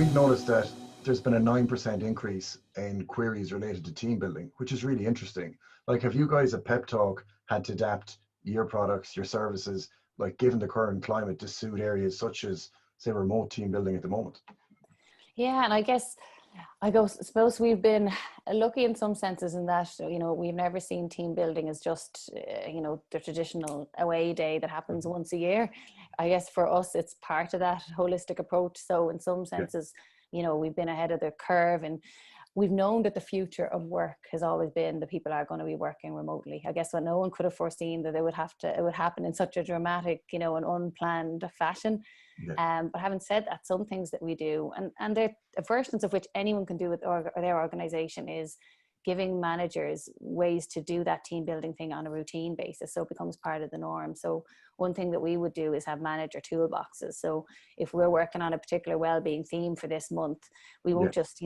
we've noticed that there's been a 9% increase in queries related to team building, which is really interesting. Like, have you guys at PepTalk had to adapt your products, your services, like given the current climate to suit areas such as, say, remote team building at the moment? Yeah, and I guess suppose we've been lucky in some senses in that, we've never seen team building as just, the traditional away day that happens once a year. I guess for us, it's part of that holistic approach. So in some senses, we've been ahead of the curve, and we've known that the future of work has always been that people are going to be working remotely. I guess what no one could have foreseen that it would happen in such a dramatic, and unplanned fashion. Yeah. But having said that, some things that we do, and they're versions of which anyone can do with their organization, is giving managers ways to do that team building thing on a routine basis, so it becomes part of the norm. So one thing that we would do is have manager toolboxes. So if we're working on a particular well-being theme for this month, we won't just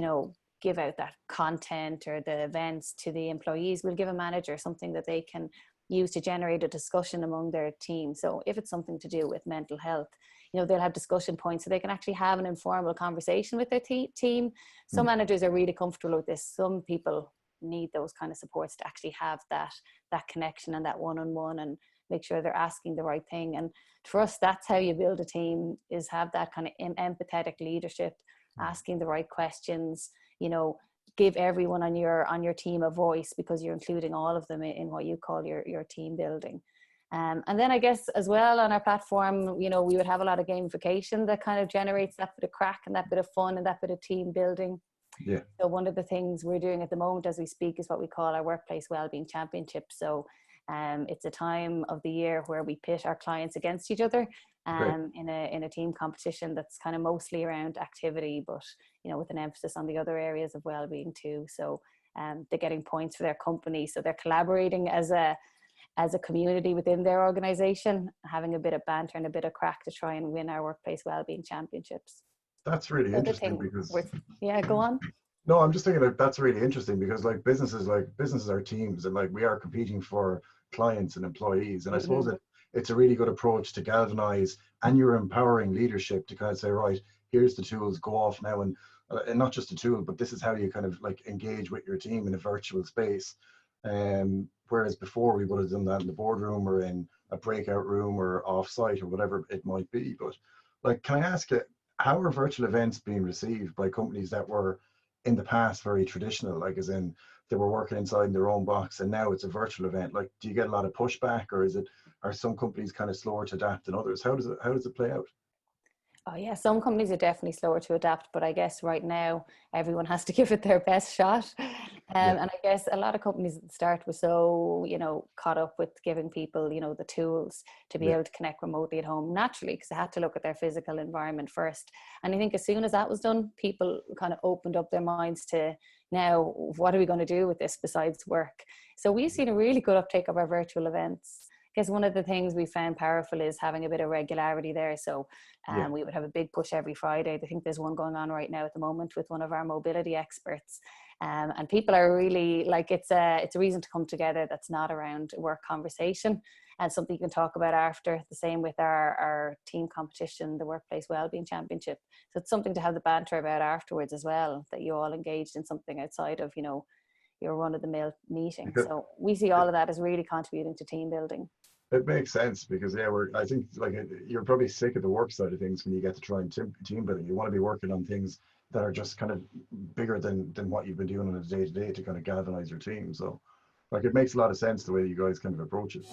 give out that content or the events to the employees. We'll give a manager something that they can use to generate a discussion among their team. So if it's something to do with mental health, they'll have discussion points so they can actually have an informal conversation with their team. Some managers are really comfortable with this. Some people need those kind of supports to actually have that connection and that one-on-one, and make sure they're asking the right thing. And for us, that's how you build a team, is have that kind of empathetic leadership, asking the right questions, give everyone on your team a voice, because you're including all of them in what you call your team building. And then I guess as well on our platform, we would have a lot of gamification that kind of generates that bit of crack and that bit of fun and that bit of team building. Yeah. So one of the things we're doing at the moment as we speak is what we call our Workplace Wellbeing Championship. So it's a time of the year where we pit our clients against each other in a team competition that's kind of mostly around activity, but with an emphasis on the other areas of well-being too. So they're getting points for their company, so they're collaborating as a community within their organization, having a bit of banter and a bit of crack to try and win our Workplace Wellbeing Championships. That's really interesting because go on. No, I'm just thinking that that's really interesting because businesses are teams, and we are competing for clients and employees. And I suppose it's a really good approach to galvanize, and you're empowering leadership to kind of say, right, here's the tools, go off now, and not just a tool, but this is how you kind of engage with your team in a virtual space. Whereas before we would have done that in the boardroom or in a breakout room or off-site or whatever it might be. But can I ask you, how are virtual events being received by companies that were in the past very traditional, as in they were working inside in their own box, and now it's a virtual event? Do you get a lot of pushback, or are some companies kind of slower to adapt than others? How does it play out? Oh yeah, some companies are definitely slower to adapt, but I guess right now everyone has to give it their best shot. And I guess a lot of companies at the start were so, caught up with giving people, the tools to be able to connect remotely at home naturally, because they had to look at their physical environment first. And I think as soon as that was done, people kind of opened up their minds to, now, what are we going to do with this besides work? So we've seen a really good uptake of our virtual events. I guess one of the things we found powerful is having a bit of regularity there. So we would have a big push every Friday. I think there's one going on right now at the moment with one of our mobility experts. And people are really it's a reason to come together that's not around work conversation, and something you can talk about after. The same with our team competition, the Workplace Wellbeing Championship. So it's something to have the banter about afterwards as well, that you all engaged in something outside of, your run-of-the-mill meeting. So we see all of that as really contributing to team building. It makes sense because I think you're probably sick of the work side of things when you get to try and team building. You want to be working on things that are just kind of bigger than what you've been doing on a day-to-day to kind of galvanize your team. So it makes a lot of sense the way you guys kind of approach it.